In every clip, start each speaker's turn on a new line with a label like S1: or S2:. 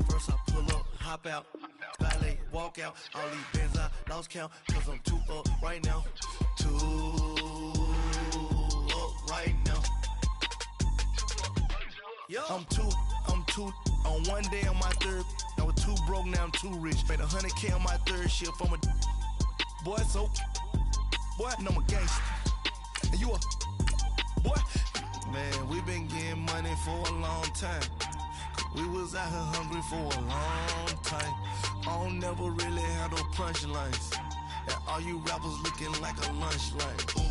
S1: First I pull up, hop out, valet, walk out. All these bands I lost count, cause I'm too up right now. Too up right now. I'm too on one day on my third. I was too broke, now I'm too rich. Made 100K on my third shift. I'm a boy, so boy, and I'm a gangster. And you a boy. Man, we been getting money for a long time. We was out here hungry for a long time. I don't never really have no punchlines. And all you rappers looking like a lunch line. Ooh,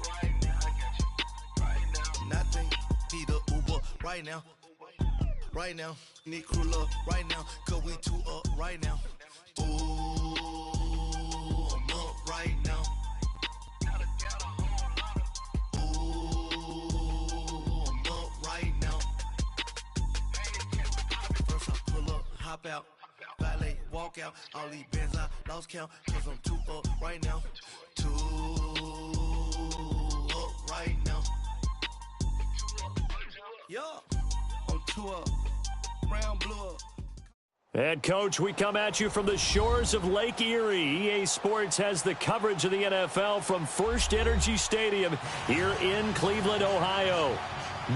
S1: right now, I got you. Right now. Nothing, need a Uber right now. Right now, need crew love right now. Cause we too up right now. Ooh, I'm up right now. Hop out, valet, walk out. All these bands I lost count, cause I'm too up right now. Too up right now. Yeah, I'm too up. Brown, blue up.
S2: Head coach, we come at you from the shores of Lake Erie. EA Sports has the coverage of the NFL from First Energy Stadium here in Cleveland, Ohio.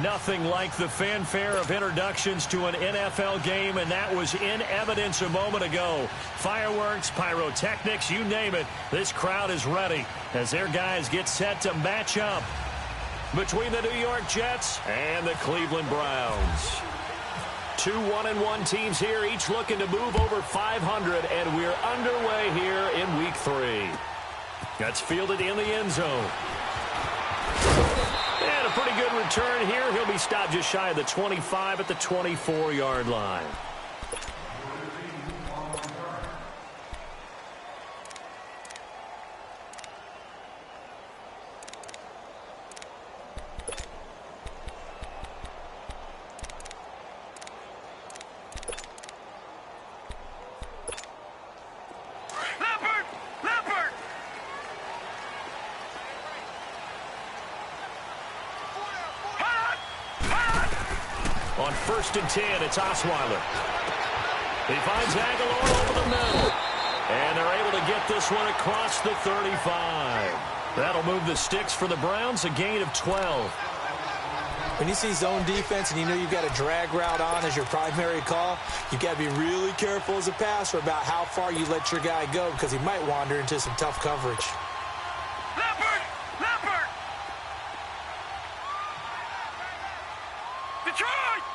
S2: Nothing like the fanfare of introductions to an NFL game, and that was in evidence a moment ago. Fireworks, pyrotechnics, you name it. This crowd is ready as their guys get set to match up between the New York Jets and the Cleveland Browns. Two 1-1 teams here, each looking to move over 500, and we're underway here in Week 3. That's fielded in the end zone. And a pretty good return here. He'll be stopped just shy of the 25 at the 24-yard line. On 1st and 10, it's Osweiler. He finds Aguilar over the middle. And they're able to get this one across the 35. That'll move the sticks for the Browns, a gain of 12.
S3: When you see zone defense and you know you've got a drag route on as your primary call, you've got to be really careful as a passer about how far you let your guy go because he might wander into some tough coverage.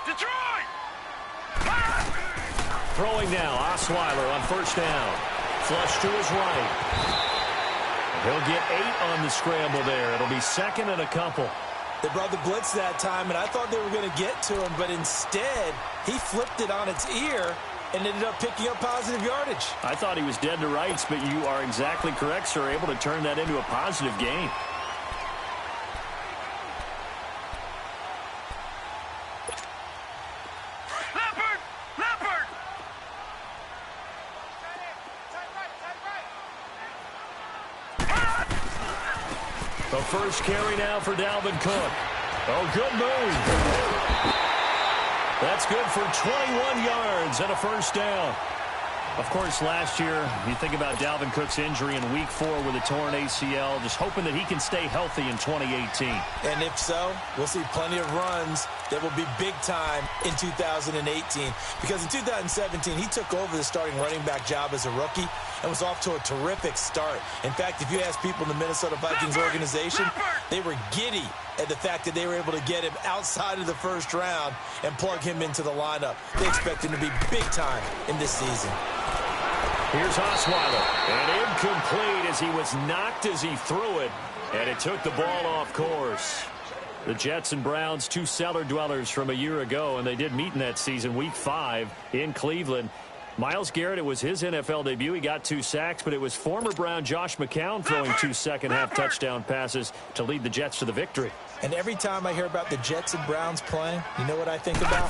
S4: Detroit!
S2: Throwing now, Osweiler on 1st down. Flush to his right. He'll get 8 on the scramble there. It'll be 2nd and a couple.
S3: They brought the blitz that time, and I thought they were going to get to him, but instead, he flipped it on its ear and ended up picking up positive yardage.
S2: I thought he was dead to rights, but you are exactly correct, sir. Able to turn that into a positive gain. The first carry now for Dalvin Cook. Oh, good move. That's good for 21 yards and a 1st down. Of course, last year, you think about Dalvin Cook's injury in Week 4 with a torn ACL, just hoping that he can stay healthy in 2018.
S3: And if so, we'll see plenty of runs that will be big time in 2018. Because in 2017, he took over the starting running back job as a rookie and was off to a terrific start. In fact, if you ask people in the Minnesota Vikings organization, they were giddy at the fact that they were able to get him outside of the 1st round and plug him into the lineup. They expect him to be big time in this season.
S2: Here's Osweiler, and incomplete as he was knocked as he threw it, and it took the ball off course. The Jets and Browns, 2 cellar dwellers from a year ago, and they did meet in that season, Week 5 in Cleveland. Myles Garrett, it was his NFL debut. He got 2 sacks, but it was former Brown Josh McCown throwing 2 second-half touchdown passes to lead the Jets to the victory.
S3: And every time I hear about the Jets and Browns playing, you know what I think about?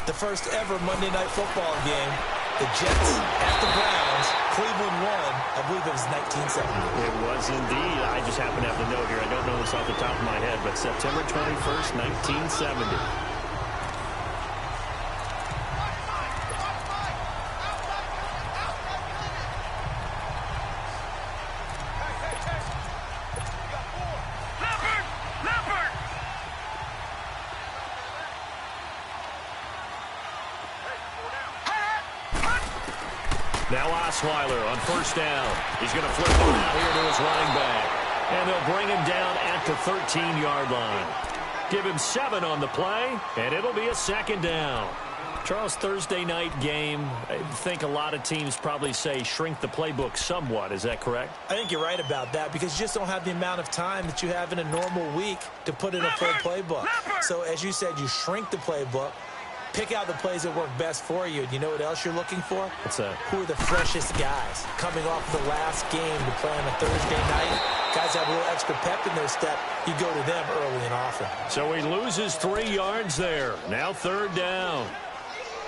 S3: The first ever Monday Night Football game. The Jets at the Browns. Cleveland won. I believe it was 1970.
S2: It was indeed. I just happen to have the note here. I don't know this off the top of my head, but September 21st, 1970. Now Osweiler on first down. He's going to flip it out here to his running back. And they'll bring him down at the 13-yard line. Give him 7 on the play, and it'll be a second down. Charles, Thursday night game, I think a lot of teams probably say shrink the playbook somewhat. Is that correct?
S3: I think you're right about that because you just don't have the amount of time that you have in a normal week to put in a full playbook. So as you said, you shrink the playbook. Pick out the plays that work best for you. And you know what else you're looking for?
S2: What's that?
S3: Who are the freshest guys coming off the last game to play on a Thursday night? Guys have a little extra pep in their step. You go to them early and often.
S2: So he loses 3 yards there. Now third down.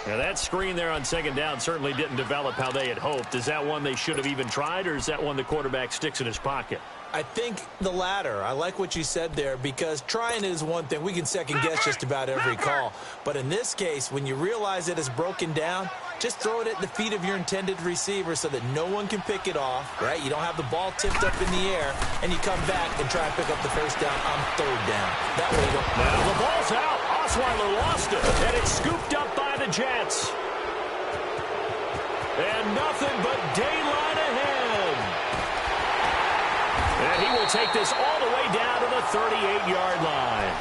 S2: Now that screen there on second down certainly didn't develop how they had hoped. Is that one they should have even tried, or is that one the quarterback sticks in his pocket?
S3: I think the latter. I like what you said there because trying is one thing. We can second-guess just about every call. But in this case, when you realize it is broken down, just throw it at the feet of your intended receiver so that no one can pick it off, right? You don't have the ball tipped up in the air, and you come back and try and pick up the first down on third down. That way you don't...
S2: Now the ball's out. Osweiler lost it, and it's scooped up by the Jets. And nothing but daylight ahead. And he will take this all the way down to the 38-yard line.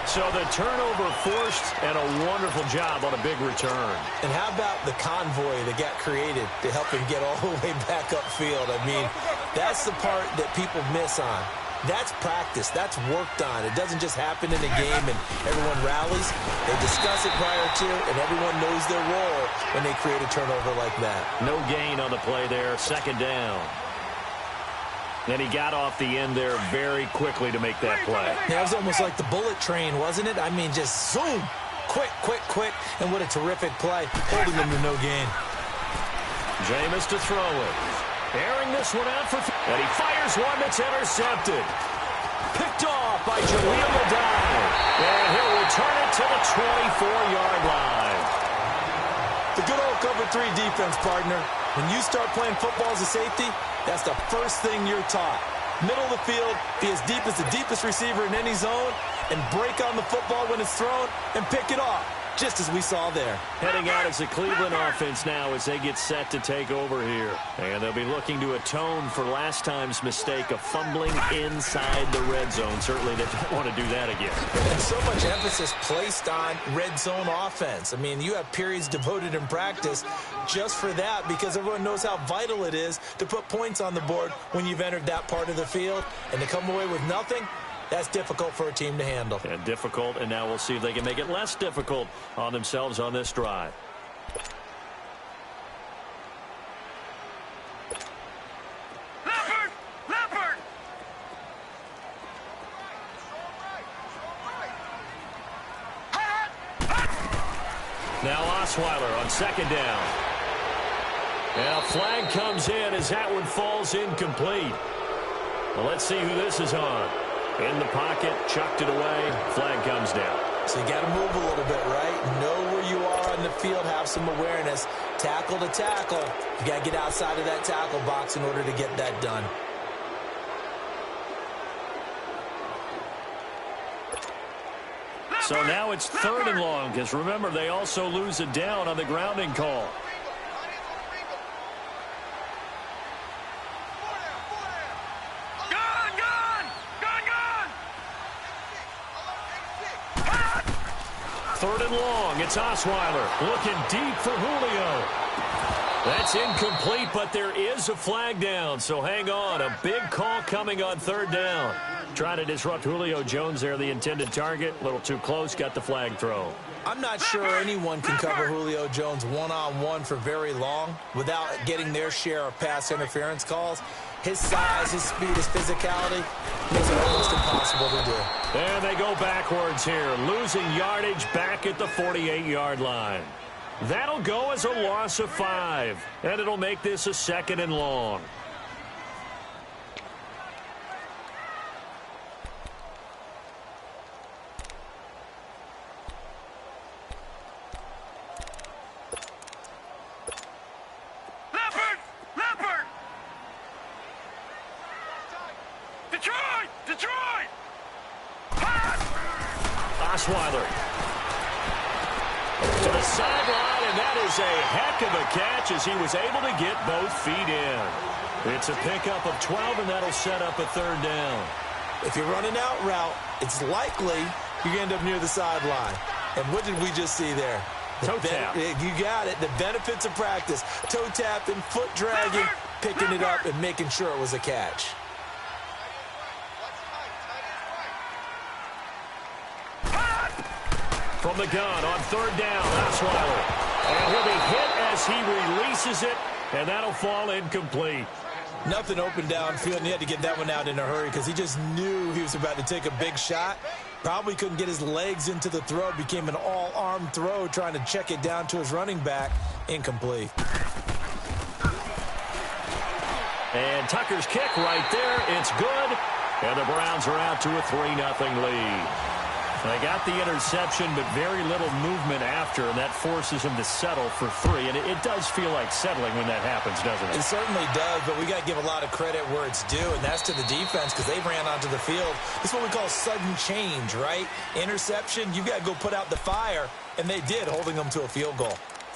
S2: So the turnover forced, and a wonderful job on a big return.
S3: And how about the convoy that got created to help him get all the way back upfield? I mean, that's the part that people miss on. That's practice. That's worked on. It doesn't just happen in a game and everyone rallies. They discuss it prior to, and everyone knows their role when they create a turnover like that.
S2: No gain on the play there. Second down. Then he got off the end there very quickly to make that play.
S3: Yeah, it was almost like the bullet train, wasn't it? I mean, just zoom. Quick, quick, quick. And what a terrific play. Holding them to no gain.
S2: Jameis to throw it. Airing this one out for... And he fires one that's intercepted. Picked off by Jaleel Adai. And he'll return it to the 24-yard line.
S3: The good old cover 3 defense, partner. When you start playing football as a safety, that's the first thing you're taught. Middle of the field, be as deep as the deepest receiver in any zone, and break on the football when it's thrown and pick it off, just as we saw there.
S2: Heading out as the Cleveland offense now as they get set to take over here. And they'll be looking to atone for last time's mistake of fumbling inside the red zone. Certainly they don't want to do that again.
S3: And so much emphasis placed on red zone offense. I mean, you have periods devoted in practice just for that because everyone knows how vital it is to put points on the board when you've entered that part of the field. And to come away with nothing, that's difficult for a team to handle.
S2: And difficult, and now we'll see if they can make it less difficult on themselves on this drive.
S4: Leopard!
S2: Now Osweiler on second down. And a flag comes in as that one falls incomplete. Well, let's see who this is on. In the pocket, chucked it away, flag comes down.
S3: So you got to move a little bit, right? Know where you are on the field, have some awareness. Tackle to tackle. You got to get outside of that tackle box in order to get that done.
S2: So now it's third and long, because remember, they also lose it down on the grounding call. Third and long, it's Osweiler looking deep for Julio. That's incomplete, but there is a flag down, so hang on. A big call coming on third down. Trying to disrupt Julio Jones there, the intended target. A little too close, got the flag thrown.
S3: I'm not sure anyone can cover Julio Jones one-on-one for very long without getting their share of pass interference calls. His size, his speed, his physicality makes it almost impossible to do.
S2: And they go backwards here, losing yardage back at the 48-yard line. That'll go as a loss of 5, and it'll make this a 2nd and long.
S4: Detroit!
S2: Osweiler to the sideline, and that is a heck of a catch as he was able to get both feet in. It's a pickup of 12, and that'll set up a 3rd down.
S3: If you're running out route, it's likely you end up near the sideline. And what did we just see there?
S2: Toe tap.
S3: You got it. The benefits of practice. Toe tapping, foot dragging, picking it up, and making sure it was a catch.
S2: From the gun on 3rd down, Osweiler. And he'll be hit as he releases it, and that'll fall incomplete.
S3: Nothing open downfield, and he had to get that one out in a hurry because he just knew he was about to take a big shot. Probably couldn't get his legs into the throw. Became an all-arm throw, trying to check it down to his running back. Incomplete.
S2: And Tucker's kick right there. It's good. And the Browns are out to a 3-0 lead. They got the interception, but very little movement after, and that forces him to settle for 3. And it does feel like settling when that happens, doesn't it?
S3: It certainly does, but we got to give a lot of credit where it's due, and that's to the defense because they ran onto the field. This is what we call sudden change, right? Interception, you've got to go put out the fire, and they did, holding them to a field goal.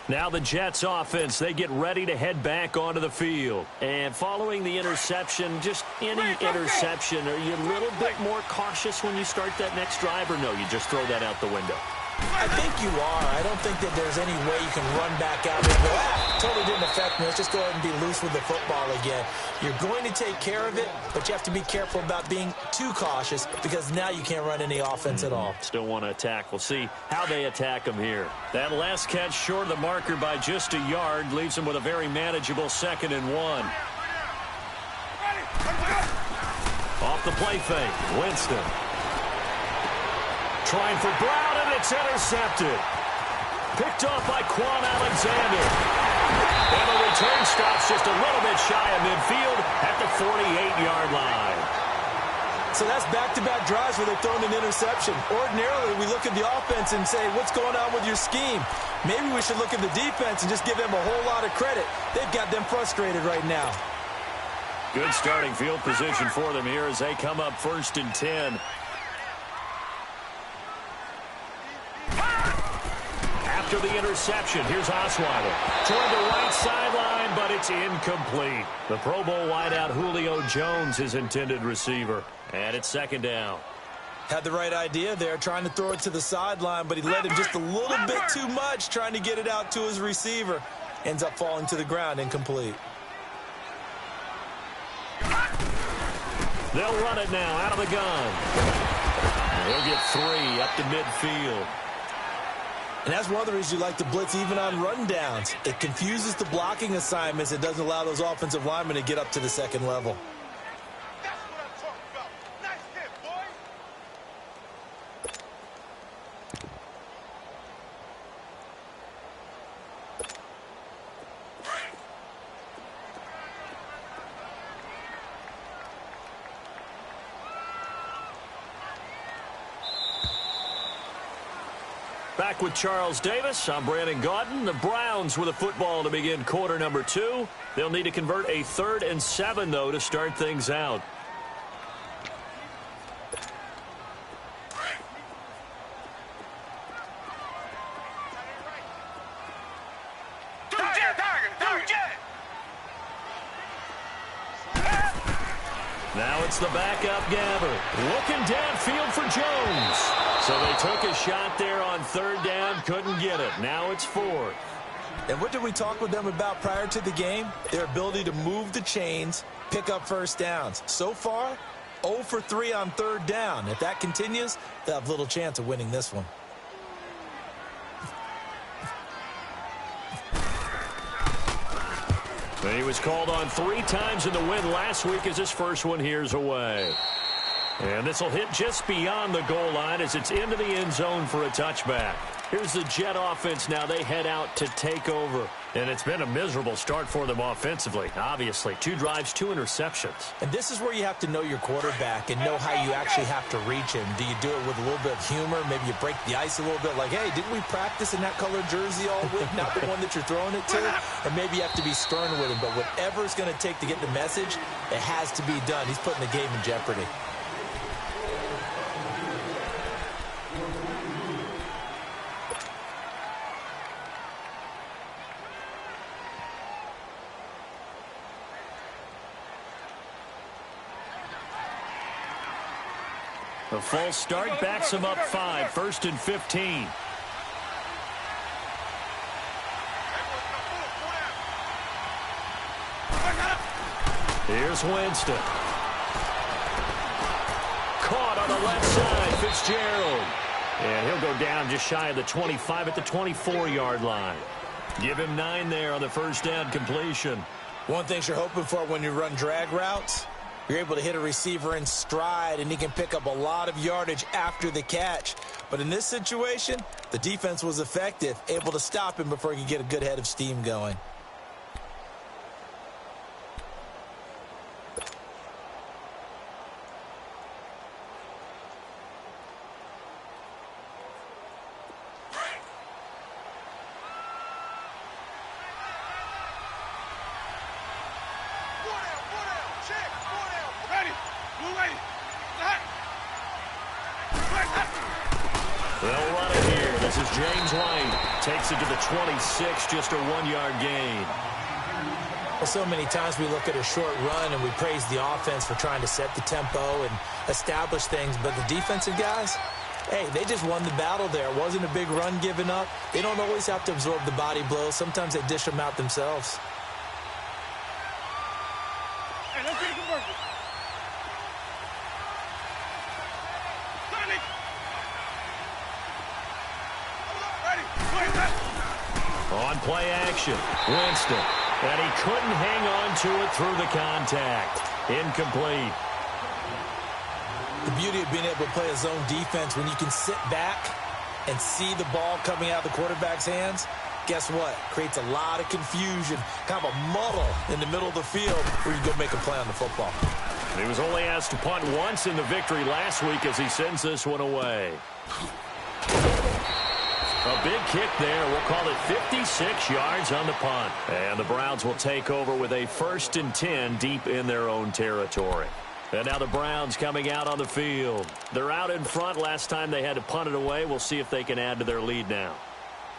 S2: Now the Jets offense, they get ready to head back onto the field. And following the interception, just any interception, are you a little bit more cautious when you start that next drive, or no, you just throw that out the window?
S3: I think you are. I don't think that there's any way you can run back out and go, totally didn't affect me. Let's just go ahead and be loose with the football again. You're going to take care of it, but you have to be careful about being too cautious because now you can't run any offense at all.
S2: Still want to attack. We'll see how they attack them here. That last catch short of the marker by just a yard leaves them with a very manageable 2nd and 1. Off the play fake, Winston. Trying for Brown, and it's intercepted. Picked off by Quan Alexander. And the return stops just a little bit shy of midfield at the 48-yard line.
S3: So that's back-to-back drives where they've thrown an interception. Ordinarily, we look at the offense and say, what's going on with your scheme? Maybe we should look at the defense and just give them a whole lot of credit. They've got them frustrated right now.
S2: Good starting field position for them here as they come up 1st and 10. After the interception, here's Osweiler toward the right sideline, but it's incomplete. The Pro Bowl wideout Julio Jones, his intended receiver. And it's 2nd down.
S3: Had the right idea there, trying to throw it to the sideline, but he let him just a little bit too much, trying to get it out to his receiver. Ends up falling to the ground, incomplete.
S2: They'll run it now out of the gun. They'll get 3 up to midfield.
S3: And that's one of the reasons you like to blitz even on rundowns. It confuses the blocking assignments. It doesn't allow those offensive linemen to get up to the 2nd level.
S4: That's what I'm talking about. Nice hit, boy.
S2: Back with Charles Davis. I'm Brandon Gaudin. The Browns with a football to begin quarter number 2. They'll need to convert a 3rd and 7, though, to start things out. Now it's the backup Gabbert. Looking downfield for Jones. So they took a shot there on 3rd down, couldn't get it. Now it's 4th.
S3: And what did we talk with them about prior to the game? Their ability to move the chains, pick up 1st downs. So far, 0 for 3 on 3rd down. If that continues, they'll have little chance of winning this one.
S2: And he was called on 3 times in the win last week as his first one here's away. And this will hit just beyond the goal line as it's into the end zone for a touchback. Here's the Jet offense now. They head out to take over. And it's been a miserable start for them offensively, obviously. 2 drives, 2 interceptions.
S3: And this is where you have to know your quarterback and know how you actually have to reach him. Do you do it with a little bit of humor? Maybe you break the ice a little bit like, hey, didn't we practice in that colored jersey all week? Not the one that you're throwing it to? Or maybe you have to be stern with him. But whatever it's going to take to get the message, it has to be done. He's putting the game in jeopardy.
S2: A false start backs him up 5, 1st and 15. Here's Winston. Caught on the left side, Fitzgerald. And he'll go down just shy of the 25 at the 24-yard line. Give him 9 there on the first down completion.
S3: One thing you're hoping for when you run drag routes, you're able to hit a receiver in stride, and he can pick up a lot of yardage after the catch. But in this situation, the defense was effective, able to stop him before he could get a good head of steam going.
S2: They'll run it here. This is James White. Takes it to the 26, just a 1-yard gain.
S3: Well, so many times we look at a short run and we praise the offense for trying to set the tempo and establish things, but the defensive guys, hey, they just won the battle there. It wasn't a big run given up. They don't always have to absorb the body blows. Sometimes they dish them out themselves.
S4: Hey, let's get a conversion.
S2: On play action, Winston. And he couldn't hang on to it through the contact. Incomplete.
S3: The beauty of being able to play a zone defense, when you can sit back and see the ball coming out of the quarterback's hands, guess what? Creates a lot of confusion, kind of a muddle in the middle of the field where you go make a play on the football.
S2: He was only asked to punt once in the victory last week as he sends this one away. A big kick there. We'll call it 56 yards on the punt. And the Browns will take over with a 1st and 10 deep in their own territory. And now the Browns coming out on the field. They're out in front. Last time they had to punt it away. We'll see if they can add to their lead now.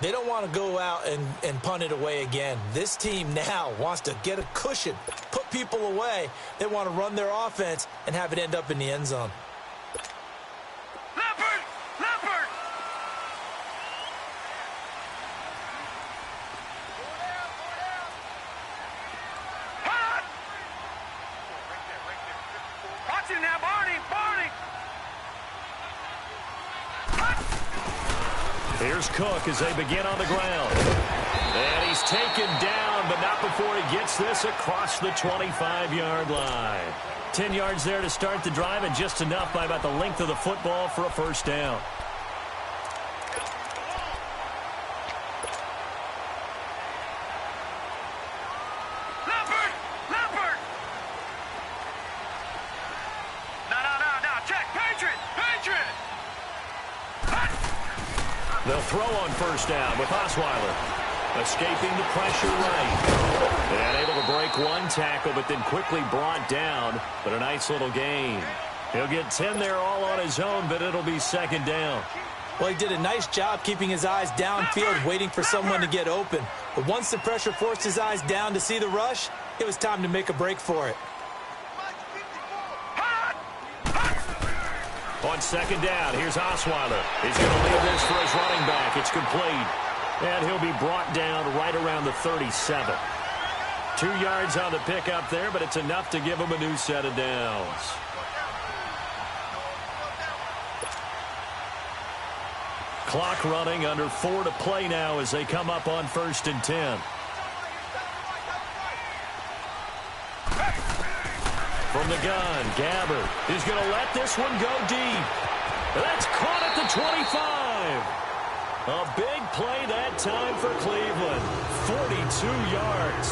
S3: They don't want to go out and punt it away again. This team now wants to get a cushion, put people away. They want to run their offense and have it end up in the end zone.
S2: Here's Cook as they begin on the ground. And he's taken down, but not before he gets this across the 25-yard line. 10 yards there to start the drive, and just enough by about the length of the football for a first down. They'll throw on first down with Osweiler. Escaping the pressure right. And able to break one tackle, but then quickly brought down. But a nice little gain. He'll get 10 there all on his own, but it'll be 2nd down.
S3: Well, he did a nice job keeping his eyes downfield, waiting for someone to get open. But once the pressure forced his eyes down to see the rush, it was time to make a break for it.
S2: On 2nd down, here's Osweiler. He's going to leave this for his running back. It's complete. And he'll be brought down right around the 37. 2 yards on the pickup there, but it's enough to give him a new set of downs. Clock running, under 4 to play now as they come up on 1st and 10. From the gun, Gabbard is going to let this one go deep. That's caught at the 25. A big play that time for Cleveland. 42 yards.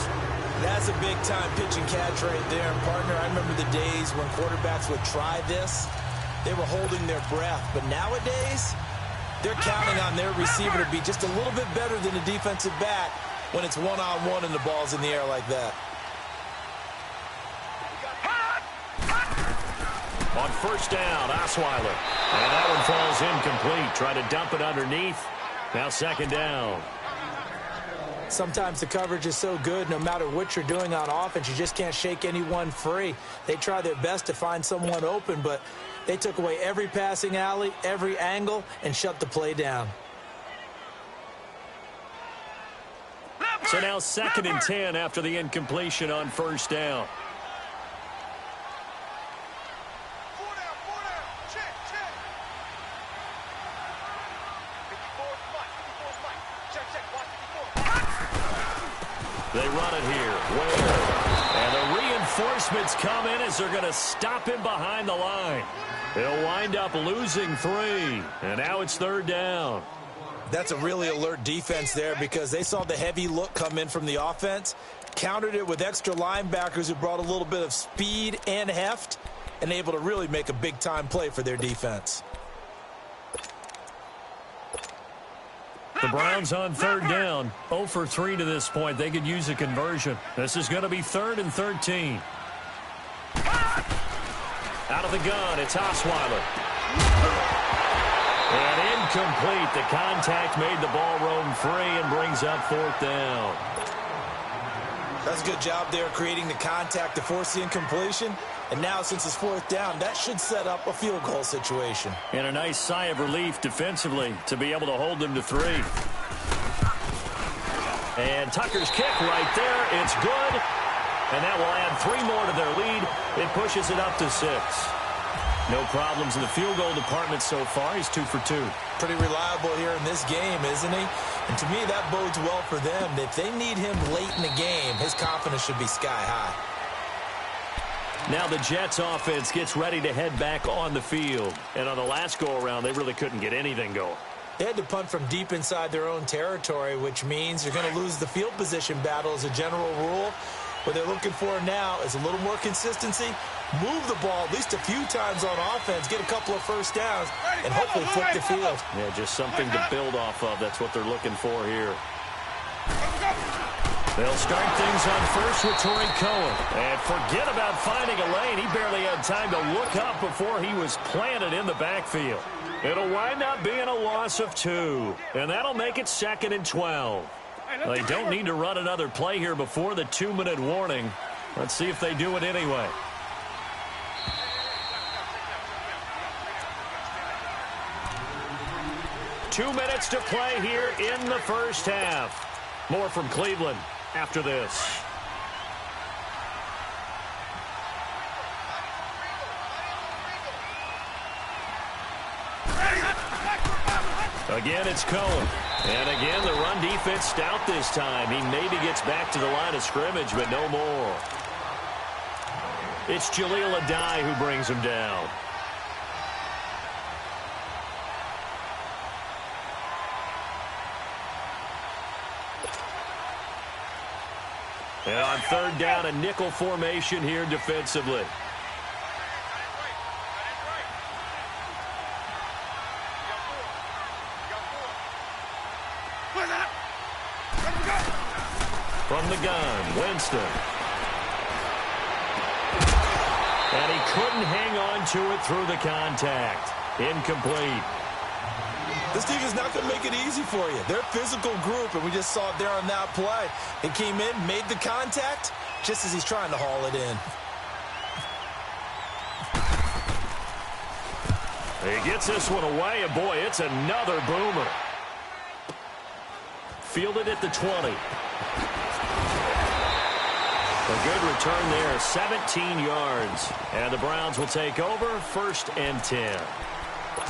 S3: That's a big-time pitch and catch right there. And partner, I remember the days when quarterbacks would try this. They were holding their breath. But nowadays, they're counting on their receiver to be just a little bit better than the defensive back when it's one-on-one and the ball's in the air like that.
S2: On first down, Osweiler. And that one falls incomplete. Try to dump it underneath. Now second down.
S3: Sometimes the coverage is so good, no matter what you're doing on offense, you just can't shake anyone free. They try their best to find someone open, but they took away every passing alley, every angle, and shut the play down.
S2: So now second and 10 after the incompletion on first down. They run it here. Where? And the reinforcements come in as they're going to stop him behind the line. They'll wind up losing 3. And now it's third down.
S3: That's a really alert defense there because they saw the heavy look come in from the offense, countered it with extra linebackers who brought a little bit of speed and heft, and able to really make a big-time play for their defense.
S2: The Browns on third down, 0 for 3 to this point. They could use a conversion. This is going to be 3rd and 13. Out of the gun, it's Osweiler. And incomplete. The contact made the ball roam free and brings up 4th down.
S3: That's a good job there creating the contact to force the incompletion. And now, since it's 4th down, that should set up a field goal situation.
S2: And a nice sigh of relief defensively to be able to hold them to 3. And Tucker's kick right there. It's good. And that will add 3 more to their lead. It pushes it up to 6. No problems in the field goal department so far. He's 2 for 2.
S3: Pretty reliable here in this game, isn't he? And to me, that bodes well for them. If they need him late in the game, his confidence should be sky high.
S2: Now the Jets offense gets ready to head back on the field. And on the last go-around, they really couldn't get anything going.
S3: They had to punt from deep inside their own territory, which means you're going to lose the field position battle as a general rule. What they're looking for now is a little more consistency, move the ball at least a few times on offense, get a couple of first downs, and hopefully flip the field.
S2: Yeah, just something to build off of. That's what they're looking for here. They'll start things on first with Tariq Cohen. And forget about finding a lane. He barely had time to look up before he was planted in the backfield. It'll wind up being a loss of 2. And that'll make it 2nd and 12. They don't need to run another play here before the 2-minute warning. Let's see if they do it anyway. Two minutes to play here in the first half. More from Cleveland after this. Again, it's Cohen. And again, the run defense stout this time. He maybe gets back to the line of scrimmage, but no more. It's Jaleel Adai who brings him down. And on third down, a nickel formation here defensively. From the gun, Winston. And he couldn't hang on to it through the contact. Incomplete.
S3: This team is not going to make it easy for you. They're a physical group, and we just saw it there on that play. He came in, made the contact, just as he's trying to haul it in.
S2: He gets this one away, and boy, it's another boomer. Fielded at the 20. A good return there, 17 yards. And the Browns will take over, 1st and 10.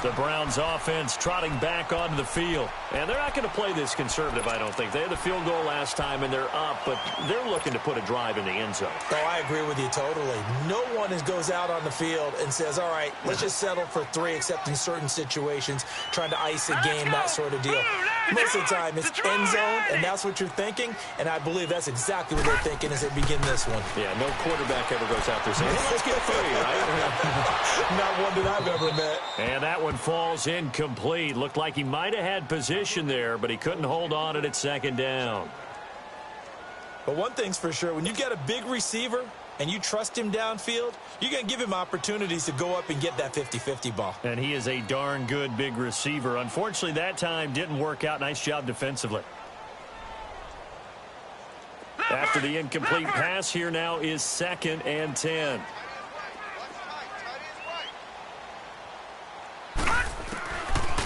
S2: The Browns offense trotting back onto the field. And they're not going to play this conservative, I don't think. They had the field goal last time, and they're up, but they're looking to put a drive in the end zone.
S3: Oh, I agree with you totally. No one goes out on the field and says, all right, let's just settle for 3, except in certain situations, trying to ice a game, that sort of deal. Most of the time, it's end zone, and that's what you're thinking, and I believe that's exactly what they're thinking as they begin this one.
S2: Yeah, no quarterback ever goes out there saying, hey, let's get 3, right?
S3: Not one that I've ever met.
S2: And that one falls incomplete. Looked like he might have had position there, but he couldn't hold on it at second down.
S3: But one thing's for sure, when you get a big receiver and you trust him downfield, you're going to give him opportunities to go up and get that 50-50 ball.
S2: And he is a darn good big receiver. Unfortunately, that time didn't work out. Nice job defensively. After the incomplete pass, here now is 2nd and 10.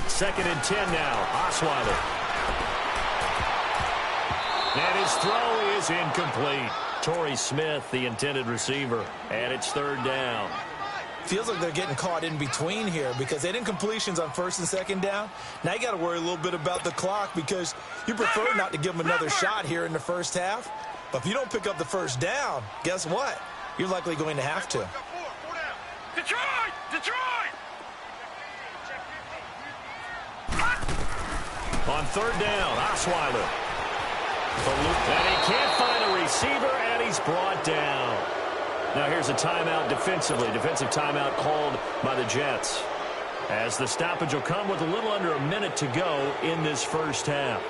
S2: Second and 10 now. Osweiler. And his throw is incomplete. Torrey Smith, the intended receiver. And it's 3rd down.
S3: Feels like they're getting caught in between here because they didn't completions on 1st and 2nd down. Now you got to worry a little bit about the clock because you prefer not to give them another shot here in the first half. But if you don't pick up the 1st down, guess what? You're likely going to have to.
S4: Detroit! Detroit!
S2: On 3rd down, Osweiler. And he can't find a receiver, and he's brought down. Now here's a timeout defensively. Defensive timeout called by the Jets. As the stoppage will come with a little under a minute to go in this first half.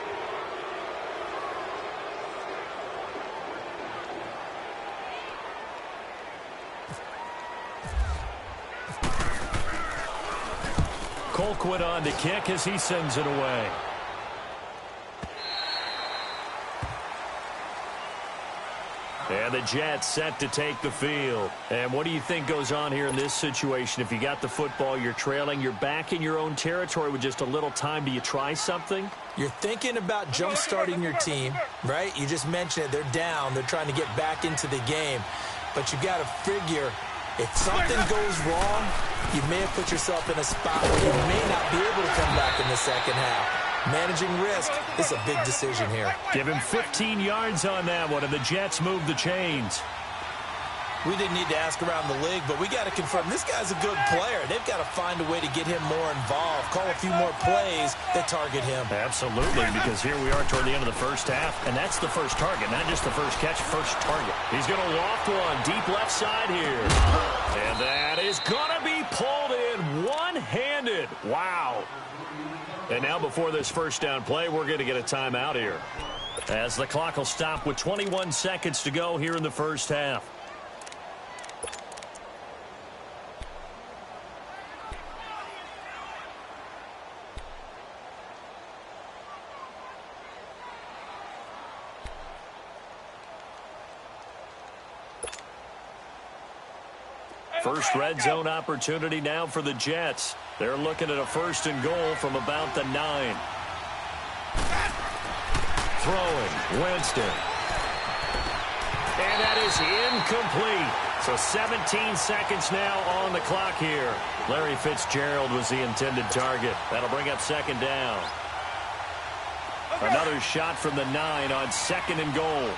S2: Colquitt on to kick as he sends it away. And the Jets set to take the field. And what do you think goes on here in this situation? If you got the football, you're trailing, you're back in your own territory with just a little time. Do you try something?
S3: You're thinking about jump-starting your team, right? You just mentioned it. They're down. They're trying to get back into the game. But you got to figure if something goes wrong, you may have put yourself in a spot where you may not be able to come back in the second half. Managing risk is a big decision here.
S2: Give him 15 yards on that one, and the Jets move the chains.
S3: We didn't need to ask around the league, but we got to confirm this guy's a good player. They've got to find a way to get him more involved, call a few more plays that target him.
S2: Absolutely, because here we are toward the end of the first half, and that's the first target, not just the first catch, first target. He's going to loft one deep left side here. And that is going to be pulled in one-handed. Wow. And now before this first down play, we're going to get a timeout here, as the clock will stop with 21 seconds to go here in the first half. First red zone opportunity now for the Jets. They're looking at a 1st and goal from about the 9. Throwing, Winston. And that is incomplete. So 17 seconds now on the clock here. Larry Fitzgerald was the intended target. That'll bring up 2nd down. Another shot from the 9 on 2nd and goal.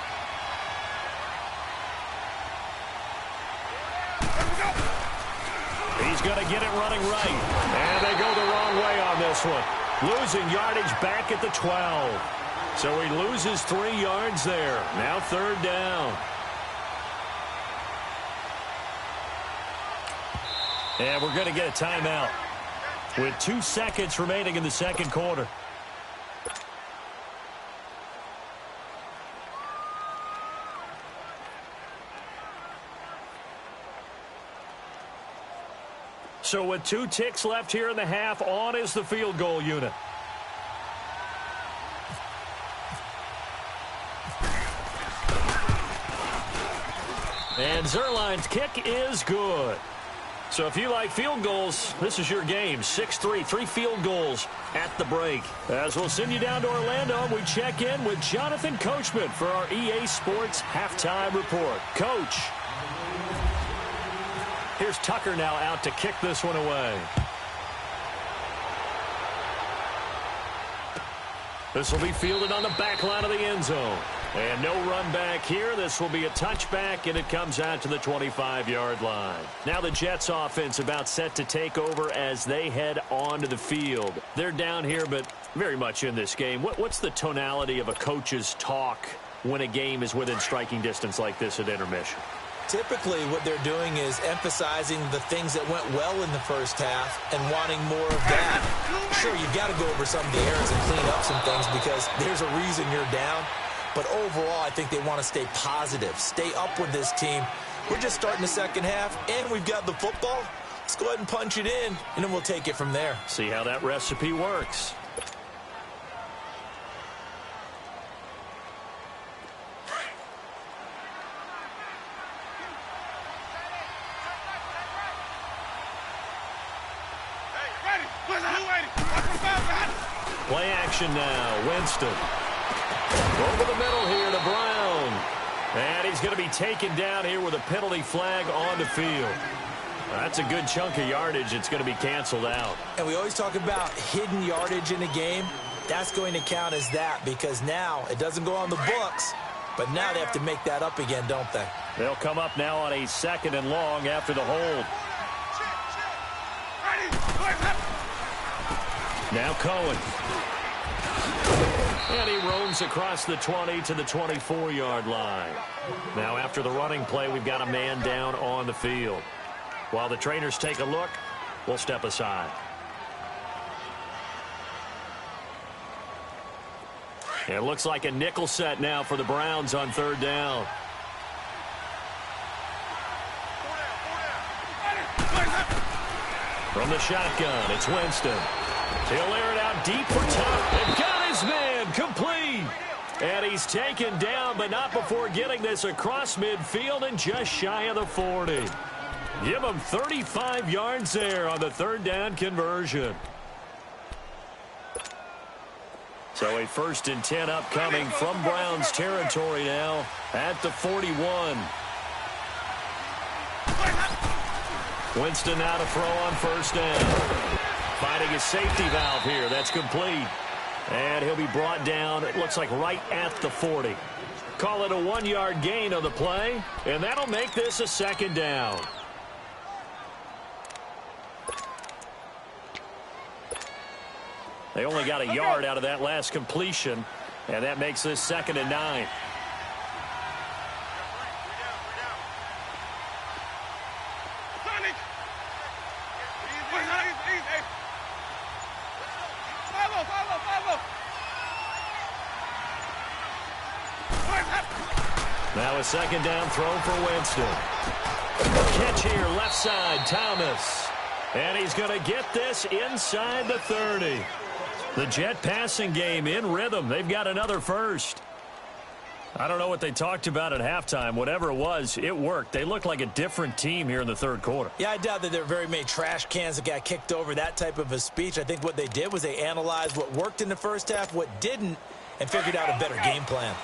S2: He's going to get it running right. And they go the wrong way on this one. Losing yardage back at the 12. So he loses 3 yards there. Now 3rd down. And we're going to get a timeout with 2 seconds remaining in the second quarter. So with 2 ticks left here in the half, on is the field goal unit. And Zerline's kick is good. So if you like field goals, this is your game. 6-3, 3 field goals at the break. As we'll send you down to Orlando, we check in with Jonathan Coachman for our EA Sports Halftime Report. Coach. Here's Tucker now out to kick this one away. This will be fielded on the back line of the end zone. And no run back here. This will be a touchback, and it comes out to the 25-yard line. Now the Jets offense about set to take over as they head onto the field. They're down here, but very much in this game. What's the tonality of a coach's talk when a game is within striking distance like this at intermission?
S3: Typically, what they're doing is emphasizing the things that went well in the first half and wanting more of that. Sure, you've got to go over some of the errors and clean up some things because there's a reason you're down. But overall, I think they want to stay positive, stay up with this team. We're just starting the second half, and we've got the football. Let's go ahead and punch it in, and then we'll take it from there.
S2: See how that recipe works. Play action now. Winston. Over the middle here to Brown. And he's going to be taken down here with a penalty flag on the field. That's a good chunk of yardage. It's going to be canceled out.
S3: And we always talk about hidden yardage in a game. That's going to count as that because now it doesn't go on the books, but now they have to make that up again, don't they?
S2: They'll come up now on a 2nd and long after the hold. Now Cohen. And he roams across the 20 to the 24-yard line. Now after the running play, we've got a man down on the field. While the trainers take a look, we'll step aside. It looks like a nickel set now for the Browns on 3rd down. From the shotgun, it's Winston. He'll air it out deep for Tuck. And got his man complete. And he's taken down, but not before getting this across midfield and just shy of the 40. Give him 35 yards there on the 3rd down conversion. So a 1st and 10 upcoming from Browns territory now at the 41. Winston now to throw on 1st down. Finding a safety valve here. That's complete. And he'll be brought down, it looks like right at the 40. Call it a 1-yard gain on the play, and that'll make this a 2nd down. They only got a yard out of that last completion, and that makes this 2nd and 9. Now a 2nd down throw for Winston. Catch here, left side, Thomas. And he's going to get this inside the 30. The Jet passing game in rhythm. They've got another 1st. I don't know what they talked about at halftime. Whatever it was, it worked. They looked like a different team here in the 3rd quarter.
S3: Yeah, I doubt that there were very many trash cans that got kicked over, that type of a speech. I think what they did was they analyzed what worked in the first half, what didn't, and figured out a better game plan.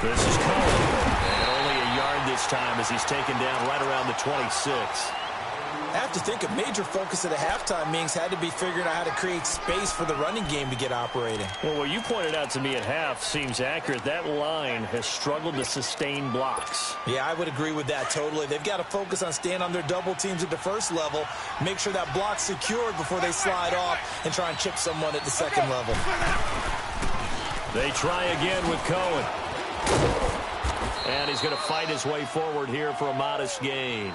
S2: This is Cohen. And only a yard this time as he's taken down right around the 26.
S3: I have to think a major focus of the halftime meetings had to be figuring out how to create space for the running game to get operating.
S2: Well, what you pointed out to me at half seems accurate. That line has struggled to sustain blocks.
S3: Yeah, I would agree with that totally. They've got to focus on staying on their double teams at the 1st level, make sure that block's secured before they slide off and try and chip someone at the 2nd level.
S2: They try again with Cohen. And he's going to fight his way forward here for a modest gain.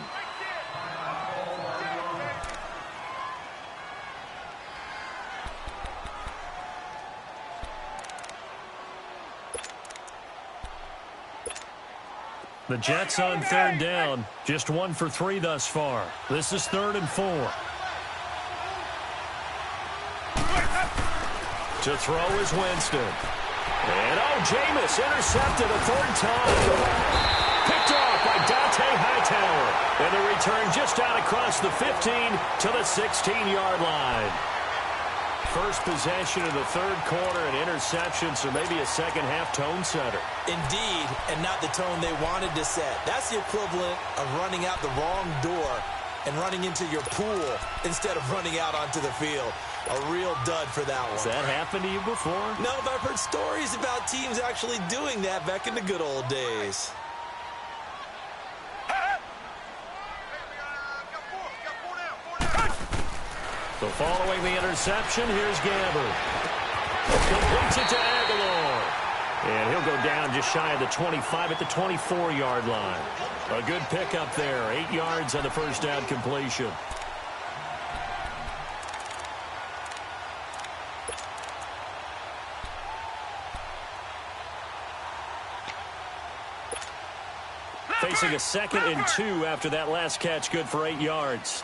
S2: The Jets on 3rd down. Just 1 for 3 thus far. This is 3rd and 4. To throw is Winston. And Jameis intercepted a 3rd time. Picked off by Dante Hightower. And the return just out across the 15 to the 16-yard line. First possession of the third quarter, an interception, so maybe a second-half tone setter.
S3: Indeed, and not the tone they wanted to set. That's the equivalent of running out the wrong door and running into your pool instead of running out onto the field. A real dud for that one.
S2: Has that happened to you before?
S3: No, but I've heard stories about teams actually doing that back in the good old days.
S2: So following the interception, here's Gamble. Completes it to Aguilar. And he'll go down just shy of the 25 at the 24-yard line. A good pickup there. 8 yards on the first down completion. Facing a 2nd and 2 after that last catch, good for 8 yards.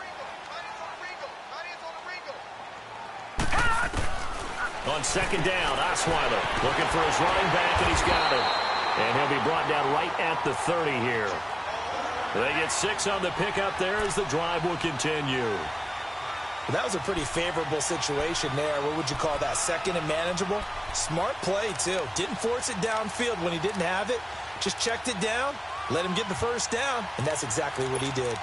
S2: On 2nd down, Osweiler looking for his running back, and he's got it. And he'll be brought down right at the 30 here. They get 6 on the pickup there as the drive will continue.
S3: Well, that was a pretty favorable situation there. What would you call that, 2nd and manageable? Smart play, too. Didn't force it downfield when he didn't have it. Just checked it down, let him get the first down, and that's exactly what he did.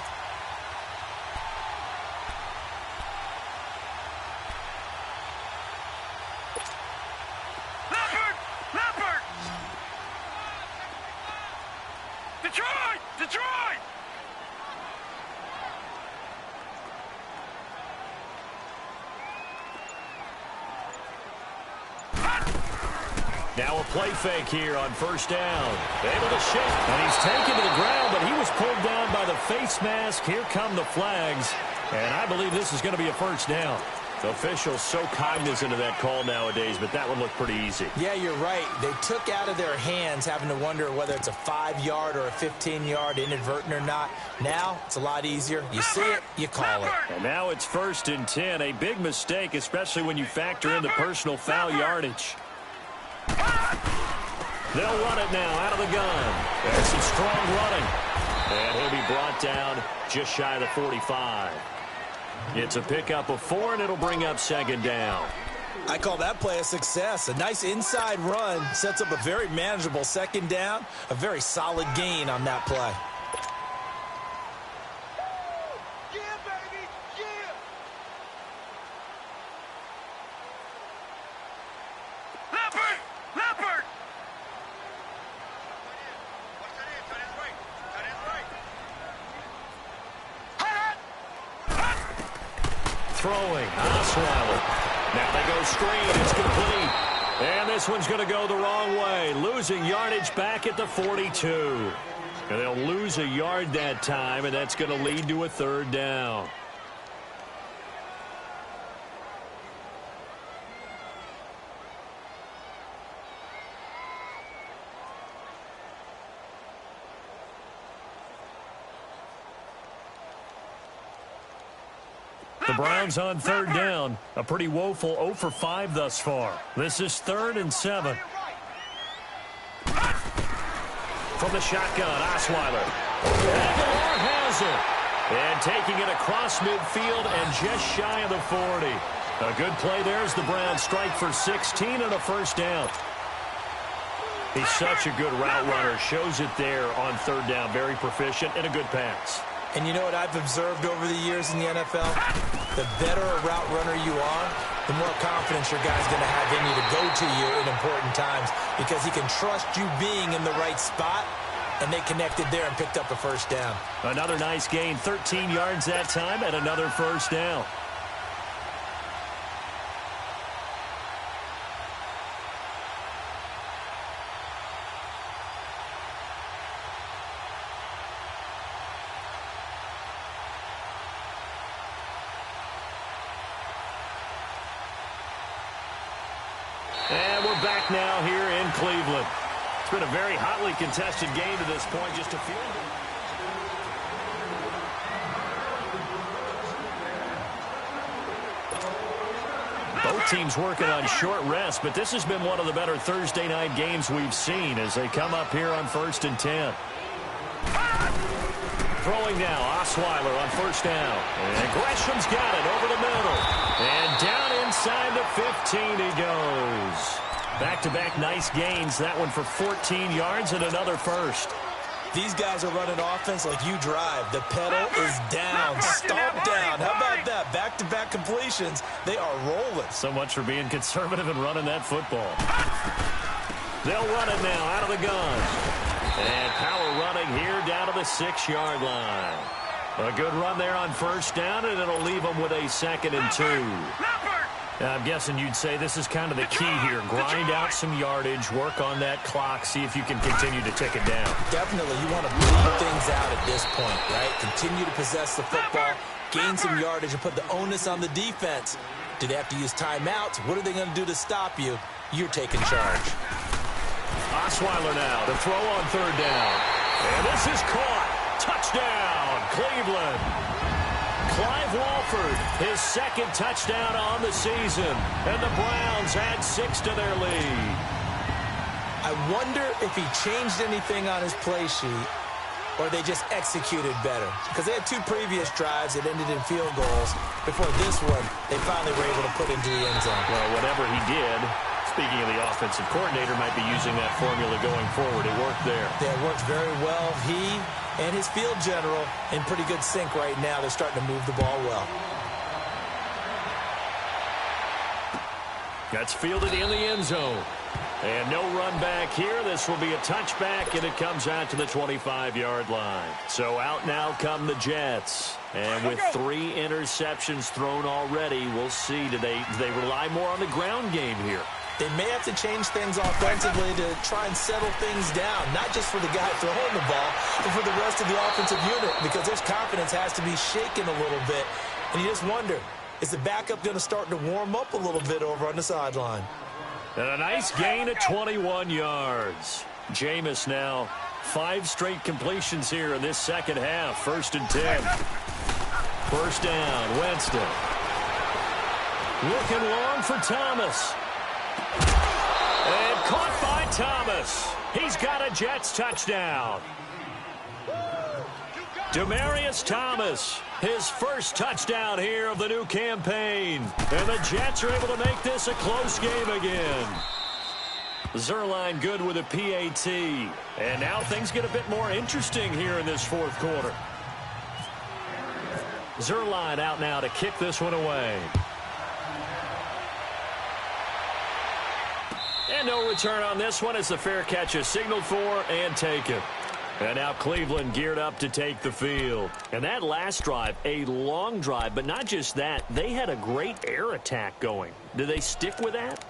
S4: Detroit!
S2: Now a play fake here on 1st down. Able to shift, and he's taken to the ground, but he was pulled down by the face mask. Here come the flags, and I believe this is going to be a 1st down. The officials so cognizant of that call nowadays, but that one looked pretty easy.
S3: Yeah, you're right. They took out of their hands having to wonder whether it's a 5-yard or a 15-yard inadvertent or not. Now it's a lot easier. You see it, you call it.
S2: And now it's 1st and 10. A big mistake, especially when you factor in the personal foul yardage. They'll run it now out of the gun. There's some strong running. And he'll be brought down just shy of the 45. It's a pickup of 4, and it'll bring up 2nd down.
S3: I call that play a success. A nice inside run sets up a very manageable 2nd down. A very solid gain on that play.
S4: Yeah, baby! Yeah! Leopard! Leopard! Watch that in. Tight end's right. Tight end's right.
S2: Throwing, Osweiler. Now they go screen, it's complete. And this one's going to go the wrong way. Losing yardage back at the 42. And they'll lose a yard that time, and that's going to lead to a 3rd down. The Browns on 3rd down. A pretty woeful 0 for 5 thus far. This is 3rd and 7. From the shotgun, Osweiler. Aguilar has it. And taking it across midfield and just shy of the 40. A good play there as the Browns strike for 16 and a 1st down. He's such a good route runner. Shows it there on 3rd down. Very proficient and a good pass.
S3: And you know what I've observed over the years in the NFL? The better a route runner you are, the more confidence your guy's going to have in you to go to you in important times because he can trust you being in the right spot, and they connected there and picked up a 1st down.
S2: Another nice gain, 13 yards that time, and another 1st down. And we're back now here in Cleveland. It's been a very hotly contested game to this point. Just a few. Both teams working on short rest, but this has been one of the better Thursday night games we've seen as they come up here on 1st and 10. Throwing now, Osweiler on 1st down. And Gresham's got it over the middle. And down inside the he goes. Back-to-back nice gains. That one for 14 yards and another first.
S3: These guys are running offense like you drive. The pedal is down, stomp down. How about that? Back-to-back completions. They are rolling.
S2: So much for being conservative and running that football. They'll run it now out of the gun. And power running here down to the 6-yard line. A good run there on first down, and it'll leave them with a 2nd and 2. I'm guessing you'd say this is kind of the key here. Grind out some yardage, work on that clock, see if you can continue to tick it down.
S3: Definitely. You want to bleed things out at this point, right? Continue to possess the football, gain some yardage, and put the onus on the defense. Do they have to use timeouts? What are they going to do to stop you? You're taking charge.
S2: Osweiler now to throw on 3rd down. And this is caught. Touchdown, Cleveland. Clive Walford, his 2nd touchdown on the season. And the Browns add 6 to their lead.
S3: I wonder if he changed anything on his play sheet or they just executed better. Because they had 2 previous drives that ended in field goals. Before this one, they finally were able to put into the end zone.
S2: Well, whatever he did, speaking of the offensive coordinator, might be using that formula going forward. It worked there.
S3: Yeah, it worked very well. He and his field general in pretty good sync right now. They're starting to move the ball well.
S2: That's fielded in the end zone. And no run back here. This will be a touchback, and it comes out to the 25-yard line. So out now come the Jets. And with 3 interceptions thrown already, we'll see. Do they rely more on the ground game here?
S3: They may have to change things offensively to try and settle things down, not just for the guy throwing the ball, but for the rest of the offensive unit, because their confidence has to be shaken a little bit. And you just wonder, is the backup going to start to warm up a little bit over on the sideline?
S2: And a nice gain of 21 yards. Jameis now 5 straight completions here in this second half. 1st and 10. First down, Winston. Looking long for Thomas. And caught by Thomas. He's got a Jets touchdown. Demaryius Thomas, his first touchdown here of the new campaign. And the Jets are able to make this a close game again. Zerline good with a PAT. And now things get a bit more interesting here in this 4th quarter. Zerline out now to kick this one away. And no return on this one as the fair catch is signaled for and taken. And now Cleveland geared up to take the field. And that last drive, a long drive, but not just that. They had a great air attack going. Do they stick with that?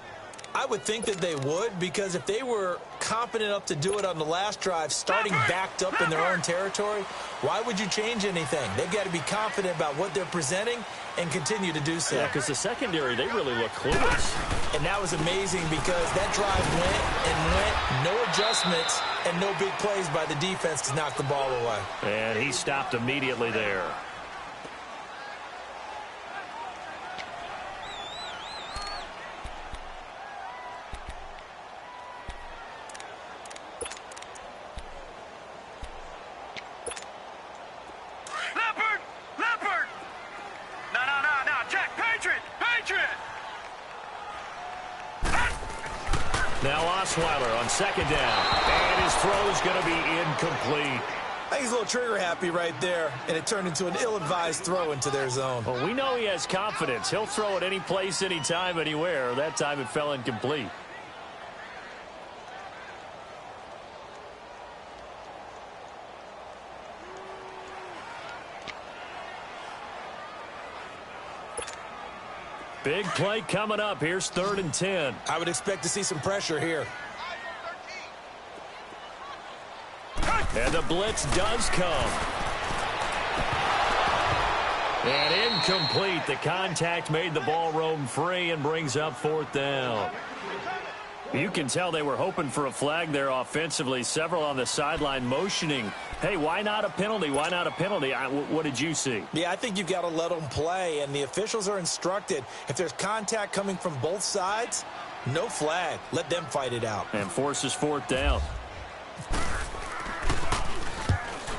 S3: I would think that they would, because if they were confident enough to do it on the last drive, starting backed up in their own territory, why would you change anything? They've got to be confident about what they're presenting and continue to do so.
S2: Yeah, because the secondary, they really look clueless.
S3: And that was amazing because that drive went, no adjustments, and no big plays by the defense to knock the ball away.
S2: And he stopped immediately there. Now Osweiler on 2nd down. And his throw is going to be incomplete.
S3: I think he's a little trigger happy right there, and it turned into an ill-advised throw into their zone.
S2: Well, we know he has confidence. He'll throw it any place, anytime, anywhere. That time it fell incomplete. Big play coming up. Here's 3rd and 10.
S3: I would expect to see some pressure here.
S2: And the blitz does come. And incomplete. The contact made the ball roam free and brings up 4th down. You can tell they were hoping for a flag there offensively. Several on the sideline motioning. Hey, why not a penalty? Why not a penalty? What did you see?
S3: Yeah, I think you've got to let them play, and the officials are instructed. If there's contact coming from both sides, no flag. Let them fight it out.
S2: And forces 4th down.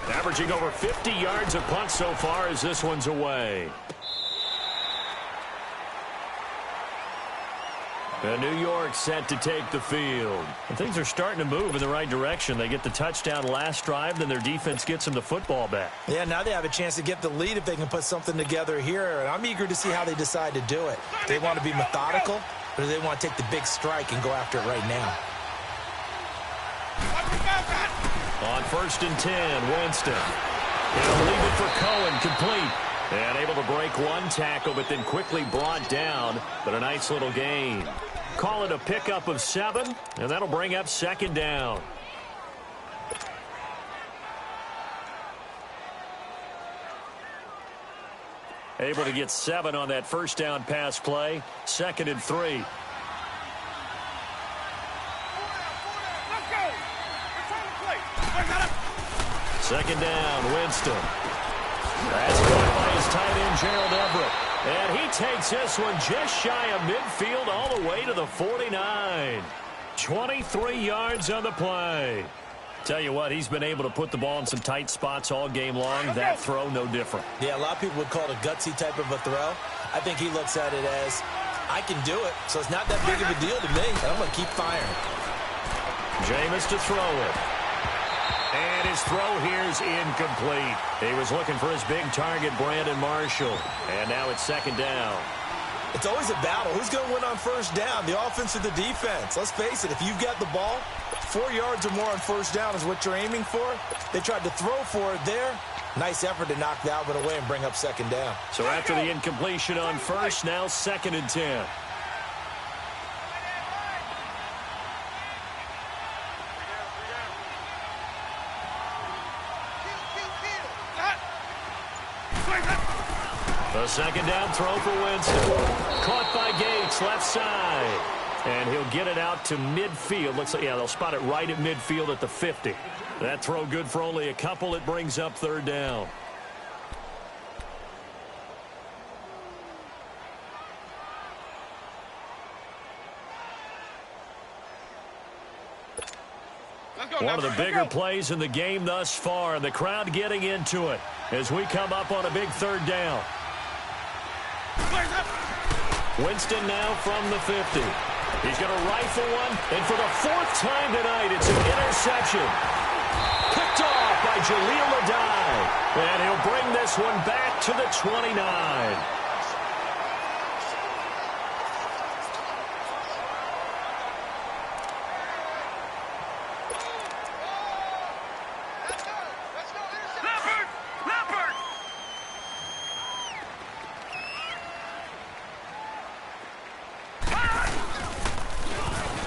S2: Averaging over 50 yards a punt so far as this one's away. New York set to take the field. And things are starting to move in the right direction. They get the touchdown last drive, then their defense gets them the football back.
S3: Yeah, now they have a chance to get the lead if they can put something together here. And I'm eager to see how they decide to do it. Do they want to be methodical, or do they want to take the big strike and go after it right now?
S2: On 1st and 10, Winston. He'll leave it for Cohen, complete. And able to break one tackle, but then quickly brought down. But a nice little gain. Call it a pickup of 7, and that'll bring up 2nd down. Able to get 7 on that 1st down pass play. 2nd and 3. Second down, Winston. That's caught by his tight end, Gerald Everett. And he takes this one just shy of midfield all the way to the 49. 23 yards on the play. Tell you what, he's been able to put the ball in some tight spots all game long. That throw, no different.
S3: Yeah, a lot of people would call it a gutsy type of a throw. I think he looks at it as, I can do it, so it's not that big of a deal to me. I'm going to keep firing.
S2: Jameis to throw it. And his throw here is incomplete. He was looking for his big target, Brandon Marshall. And now it's 2nd down.
S3: It's always a battle. Who's going to win on 1st down, the offense or the defense? Let's face it, if you've got the ball, 4 yards or more on 1st down is what you're aiming for. They tried to throw for it there. Nice effort to knock that one away and bring up 2nd down.
S2: So after the incompletion on 1st, now 2nd and 10. The 2nd down throw for Winston. Caught by Gates, left side. And he'll get it out to midfield. Looks like, yeah, they'll spot it right at midfield at the 50. That throw good for only a couple. It brings up 3rd down. One of the bigger plays in the game thus far. The crowd getting into it as we come up on a big 3rd down. Winston now from the 50. He's going to rifle one, and for the 4th time tonight, it's an interception. Picked off by Jaleel Adai. And he'll bring this one back to the 29.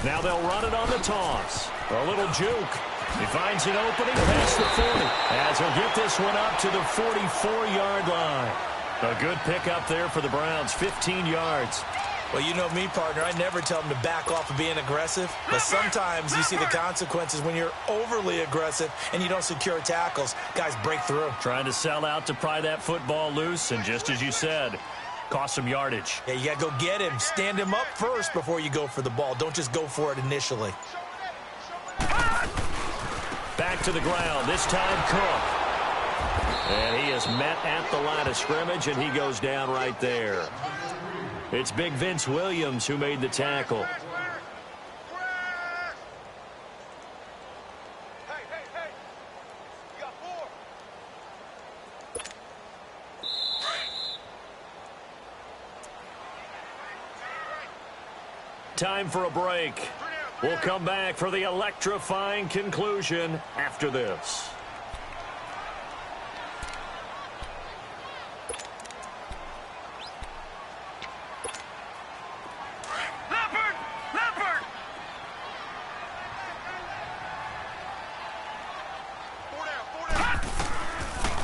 S2: Now they'll run it on the toss. A little juke. He finds an opening past the 40 as he'll get this one up to the 44-yard line. A good pickup there for the Browns, 15 yards.
S3: Well, you know me, partner. I never tell them to back off of being aggressive. But sometimes you see the consequences when you're overly aggressive and you don't secure tackles. Guys break through.
S2: Trying to sell out to pry that football loose, and just as you said, cost some yardage.
S3: Yeah, you got to go get him. Stand him up first before you go for the ball. Don't just go for it initially.
S2: Back to the ground, this time Cook. And he is met at the line of scrimmage, and he goes down right there. It's big Vince Williams who made the tackle. Time for a break. We'll come back for the electrifying conclusion after this.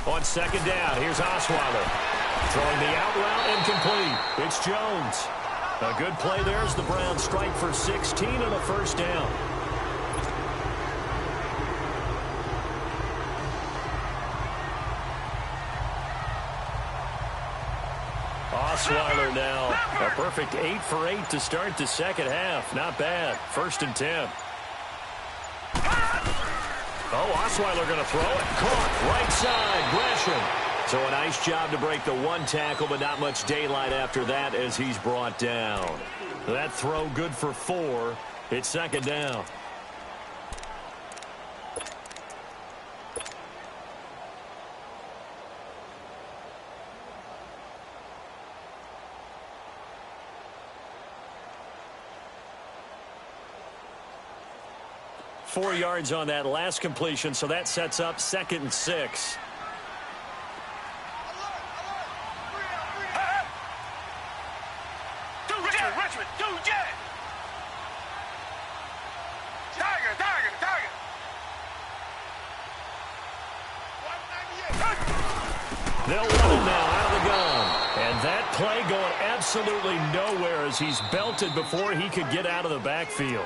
S2: On 2nd down, here's Osweiler. Throwing the out route incomplete. It's Jones. A good play there as the Browns strike for 16 and a 1st down. Osweiler now. A perfect 8 for 8 to start the 2nd half. Not bad. 1st and 10. Oh, Osweiler going to throw it. Caught. Right side. Gresham. So a nice job to break the one tackle, but not much daylight after that as he's brought down. That throw good for 4. It's second down. Four yards on that last completion, so that sets up 2nd and 6.
S4: Richmond, do jet. Tiger. 198.
S2: They'll run it now out of the gun. And that play going absolutely nowhere as he's belted before he could get out of the backfield.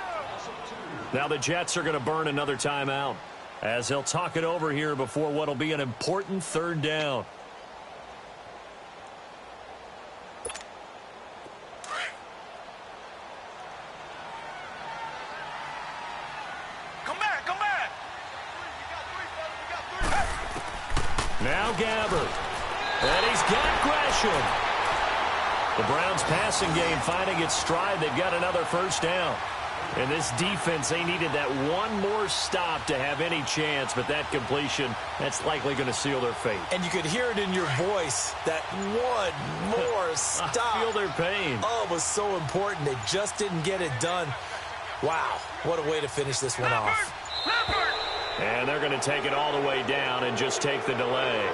S2: Now the Jets are going to burn another timeout as they'll talk it over here before what will be an important 3rd down.
S4: Come back.
S2: Now Gabbert. And he's got Gresham. The Browns passing game finding its stride. They've got another 1st down. And this defense, they needed that one more stop to have any chance, but that completion, that's likely going to seal their fate.
S3: And you could hear it in your voice, that one more stop.
S2: I feel their pain.
S3: Oh, it was so important. They just didn't get it done. Wow, what a way to finish this one off.
S2: And they're going to take it all the way down and just take the delay.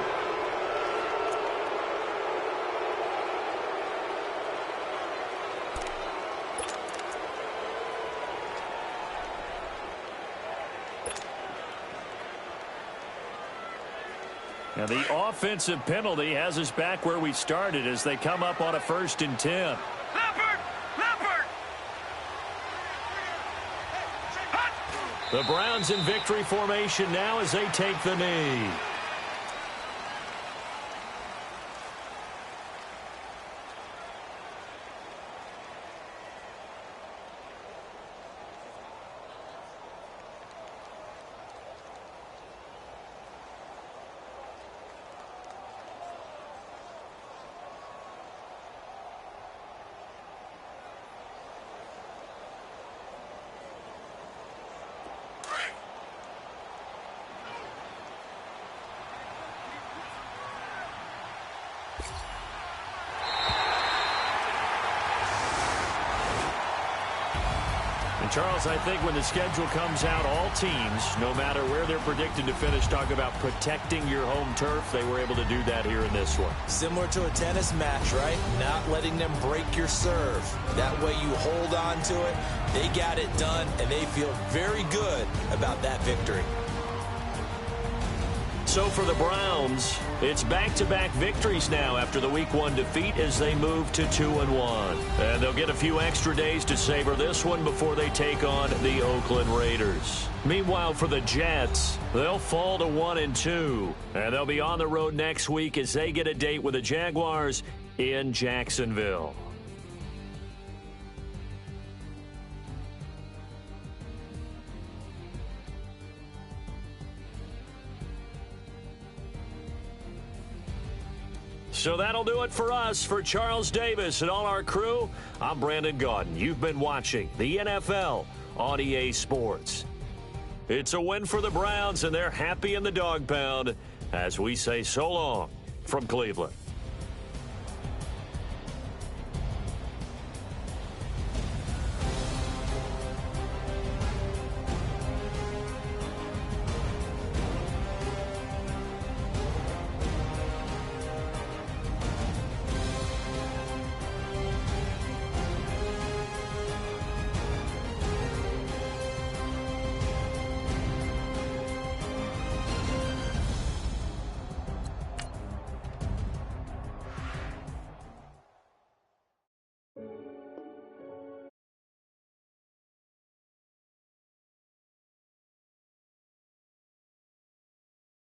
S2: Now the offensive penalty has us back where we started as they come up on a 1st and 10. The Browns in victory formation now as they take the knee. Charles, I think when the schedule comes out, all teams, no matter where they're predicted to finish, talk about protecting your home turf. They were able to do that here in this one.
S3: Similar to a tennis match, right? Not letting them break your serve. That way you hold on to it. They got it done, and they feel very good about that victory.
S2: So for the Browns, it's back-to-back victories now after the Week 1 defeat as they move to 2-1. And they'll get a few extra days to savor this one before they take on the Oakland Raiders. Meanwhile, for the Jets, they'll fall to 1-2. And they'll be on the road next week as they get a date with the Jaguars in Jacksonville. So that'll do it for us. For Charles Davis and all our crew, I'm Brandon Gaudin. You've been watching the NFL on EA Sports. It's a win for the Browns, and they're happy in the dog pound as we say so long from Cleveland.